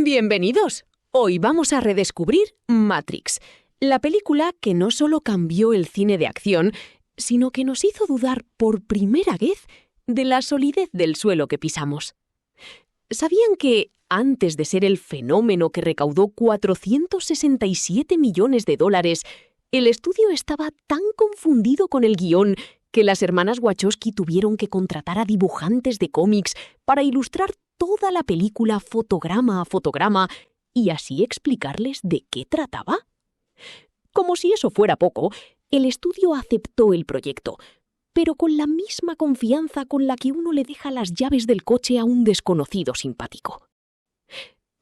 Bienvenidos. Hoy vamos a redescubrir Matrix, la película que no solo cambió el cine de acción, sino que nos hizo dudar por primera vez de la solidez del suelo que pisamos. ¿Sabían que, antes de ser el fenómeno que recaudó 467 millones de dólares, el estudio estaba tan confundido con el guión que las hermanas Wachowski tuvieron que contratar a dibujantes de cómics para ilustrar toda la película fotograma a fotograma y así explicarles de qué trataba? Como si eso fuera poco, el estudio aceptó el proyecto, pero con la misma confianza con la que uno le deja las llaves del coche a un desconocido simpático.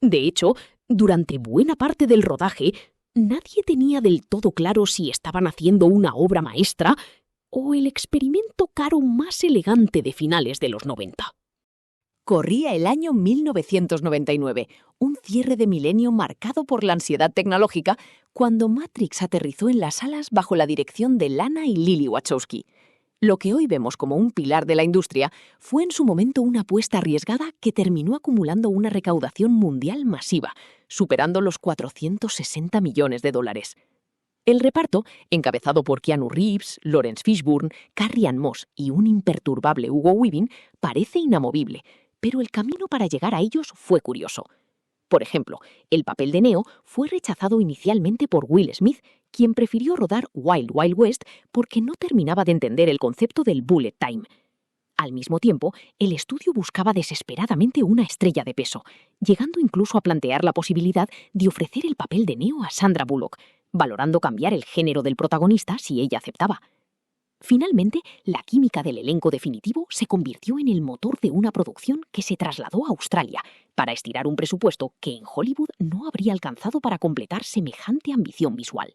De hecho, durante buena parte del rodaje, nadie tenía del todo claro si estaban haciendo una obra maestra o el experimento caro más elegante de finales de los 90. Corría el año 1999, un cierre de milenio marcado por la ansiedad tecnológica, cuando Matrix aterrizó en las salas bajo la dirección de Lana y Lily Wachowski. Lo que hoy vemos como un pilar de la industria fue en su momento una apuesta arriesgada que terminó acumulando una recaudación mundial masiva, superando los 460 millones de dólares. El reparto, encabezado por Keanu Reeves, Lawrence Fishburne, Carrie-Anne Moss y un imperturbable Hugo Weaving, parece inamovible, pero el camino para llegar a ellos fue curioso. Por ejemplo, el papel de Neo fue rechazado inicialmente por Will Smith, quien prefirió rodar Wild Wild West porque no terminaba de entender el concepto del bullet time. Al mismo tiempo, el estudio buscaba desesperadamente una estrella de peso, llegando incluso a plantear la posibilidad de ofrecer el papel de Neo a Sandra Bullock, valorando cambiar el género del protagonista si ella aceptaba. Finalmente, la química del elenco definitivo se convirtió en el motor de una producción que se trasladó a Australia para estirar un presupuesto que en Hollywood no habría alcanzado para completar semejante ambición visual.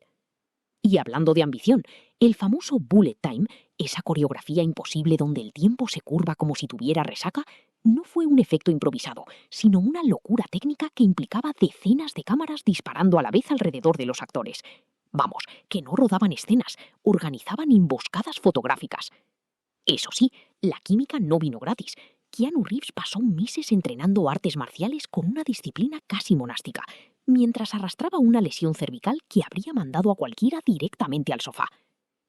Y hablando de ambición, el famoso bullet time, esa coreografía imposible donde el tiempo se curva como si tuviera resaca, no fue un efecto improvisado, sino una locura técnica que implicaba decenas de cámaras disparando a la vez alrededor de los actores. Vamos, que no rodaban escenas, organizaban emboscadas fotográficas. Eso sí, la química no vino gratis. Keanu Reeves pasó meses entrenando artes marciales con una disciplina casi monástica, mientras arrastraba una lesión cervical que habría mandado a cualquiera directamente al sofá.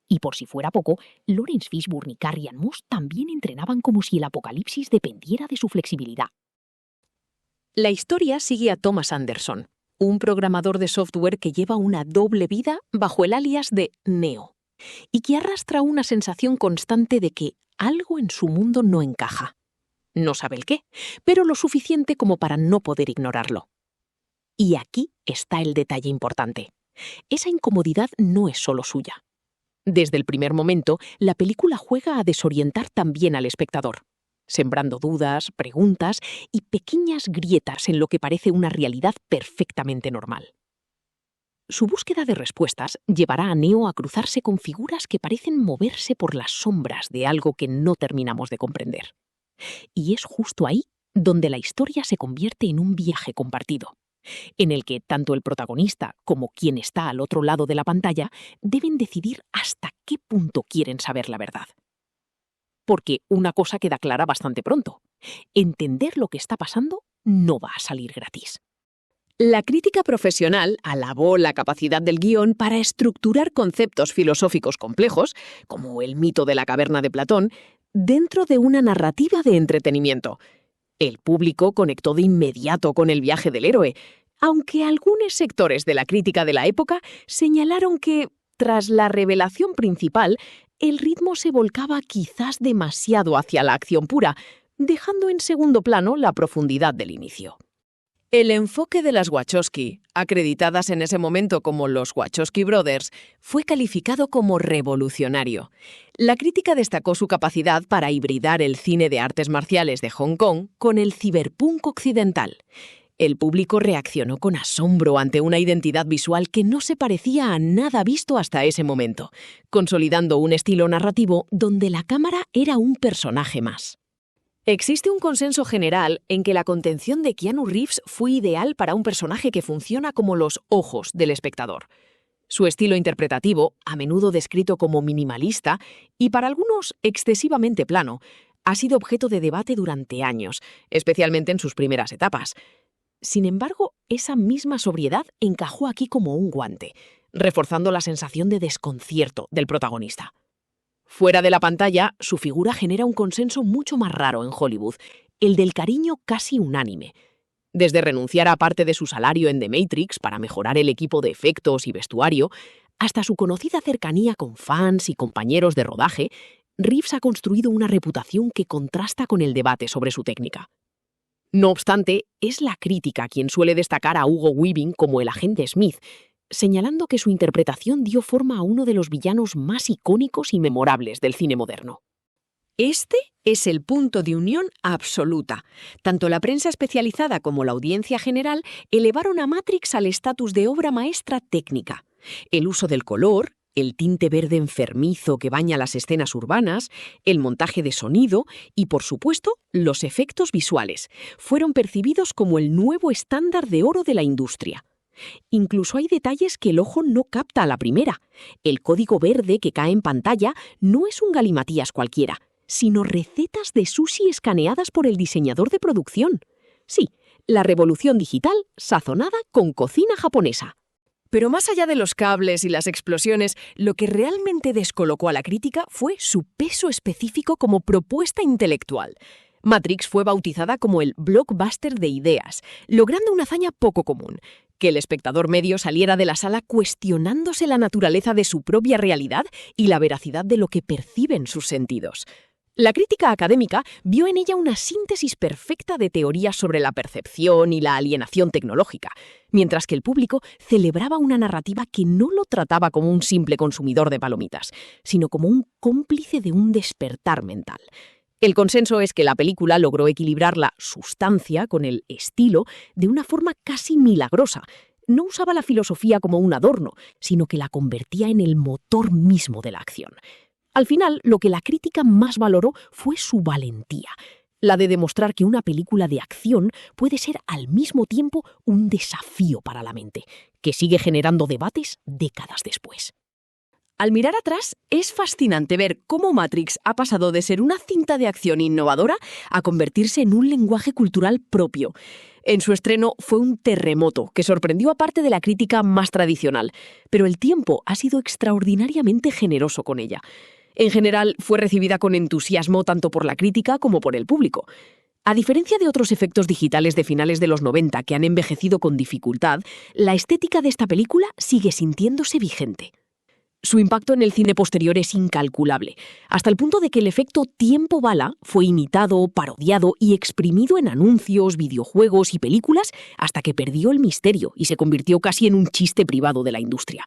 Y por si fuera poco, Lawrence Fishburne y Carrie-Anne Moss también entrenaban como si el apocalipsis dependiera de su flexibilidad. La historia sigue a Thomas Anderson, un programador de software que lleva una doble vida bajo el alias de Neo, y que arrastra una sensación constante de que algo en su mundo no encaja. No sabe el qué, pero lo suficiente como para no poder ignorarlo. Y aquí está el detalle importante. Esa incomodidad no es solo suya. Desde el primer momento, la película juega a desorientar también al espectador, sembrando dudas, preguntas y pequeñas grietas en lo que parece una realidad perfectamente normal. Su búsqueda de respuestas llevará a Neo a cruzarse con figuras que parecen moverse por las sombras de algo que no terminamos de comprender. Y es justo ahí donde la historia se convierte en un viaje compartido, en el que tanto el protagonista como quien está al otro lado de la pantalla deben decidir hasta qué punto quieren saber la verdad. Porque una cosa queda clara bastante pronto: entender lo que está pasando no va a salir gratis. La crítica profesional alabó la capacidad del guión para estructurar conceptos filosóficos complejos, como el mito de la caverna de Platón, dentro de una narrativa de entretenimiento. El público conectó de inmediato con el viaje del héroe, aunque algunos sectores de la crítica de la época señalaron que, tras la revelación principal, el ritmo se volcaba quizás demasiado hacia la acción pura, dejando en segundo plano la profundidad del inicio. El enfoque de las Wachowski, acreditadas en ese momento como los Wachowski Brothers, fue calificado como revolucionario. La crítica destacó su capacidad para hibridar el cine de artes marciales de Hong Kong con el ciberpunk occidental. El público reaccionó con asombro ante una identidad visual que no se parecía a nada visto hasta ese momento, consolidando un estilo narrativo donde la cámara era un personaje más. Existe un consenso general en que la contención de Keanu Reeves fue ideal para un personaje que funciona como los ojos del espectador. Su estilo interpretativo, a menudo descrito como minimalista y para algunos excesivamente plano, ha sido objeto de debate durante años, especialmente en sus primeras etapas. Sin embargo, esa misma sobriedad encajó aquí como un guante, reforzando la sensación de desconcierto del protagonista. Fuera de la pantalla, su figura genera un consenso mucho más raro en Hollywood, el del cariño casi unánime. Desde renunciar a parte de su salario en The Matrix para mejorar el equipo de efectos y vestuario, hasta su conocida cercanía con fans y compañeros de rodaje, Reeves ha construido una reputación que contrasta con el debate sobre su técnica. No obstante, es la crítica quien suele destacar a Hugo Weaving como el agente Smith, señalando que su interpretación dio forma a uno de los villanos más icónicos y memorables del cine moderno. Este es el punto de unión absoluta. Tanto la prensa especializada como la audiencia general elevaron a Matrix al estatus de obra maestra técnica. El uso del color, el tinte verde enfermizo que baña las escenas urbanas, el montaje de sonido y, por supuesto, los efectos visuales fueron percibidos como el nuevo estándar de oro de la industria. Incluso hay detalles que el ojo no capta a la primera. El código verde que cae en pantalla no es un galimatías cualquiera, sino recetas de sushi escaneadas por el diseñador de producción. Sí, la revolución digital sazonada con cocina japonesa. Pero más allá de los cables y las explosiones, lo que realmente descolocó a la crítica fue su peso específico como propuesta intelectual. Matrix fue bautizada como el blockbuster de ideas, logrando una hazaña poco común: que el espectador medio saliera de la sala cuestionándose la naturaleza de su propia realidad y la veracidad de lo que perciben sus sentidos. La crítica académica vio en ella una síntesis perfecta de teorías sobre la percepción y la alienación tecnológica, mientras que el público celebraba una narrativa que no lo trataba como un simple consumidor de palomitas, sino como un cómplice de un despertar mental. El consenso es que la película logró equilibrar la sustancia con el estilo de una forma casi milagrosa. No usaba la filosofía como un adorno, sino que la convertía en el motor mismo de la acción. Al final, lo que la crítica más valoró fue su valentía, la de demostrar que una película de acción puede ser al mismo tiempo un desafío para la mente, que sigue generando debates décadas después. Al mirar atrás, es fascinante ver cómo Matrix ha pasado de ser una cinta de acción innovadora a convertirse en un lenguaje cultural propio. En su estreno fue un terremoto que sorprendió a parte de la crítica más tradicional, pero el tiempo ha sido extraordinariamente generoso con ella. En general, fue recibida con entusiasmo tanto por la crítica como por el público. A diferencia de otros efectos digitales de finales de los 90 que han envejecido con dificultad, la estética de esta película sigue sintiéndose vigente. Su impacto en el cine posterior es incalculable, hasta el punto de que el efecto tiempo bala fue imitado, parodiado y exprimido en anuncios, videojuegos y películas hasta que perdió el misterio y se convirtió casi en un chiste privado de la industria.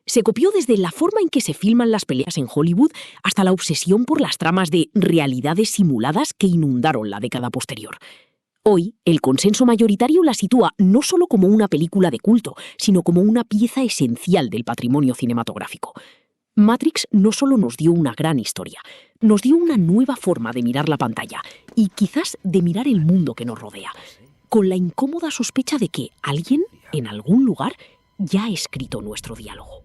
Se copió desde la forma en que se filman las peleas en Hollywood hasta la obsesión por las tramas de realidades simuladas que inundaron la década posterior. Hoy, el consenso mayoritario la sitúa no solo como una película de culto, sino como una pieza esencial del patrimonio cinematográfico. Matrix no solo nos dio una gran historia, nos dio una nueva forma de mirar la pantalla y quizás de mirar el mundo que nos rodea, con la incómoda sospecha de que alguien, en algún lugar, ya ha escrito nuestro diálogo.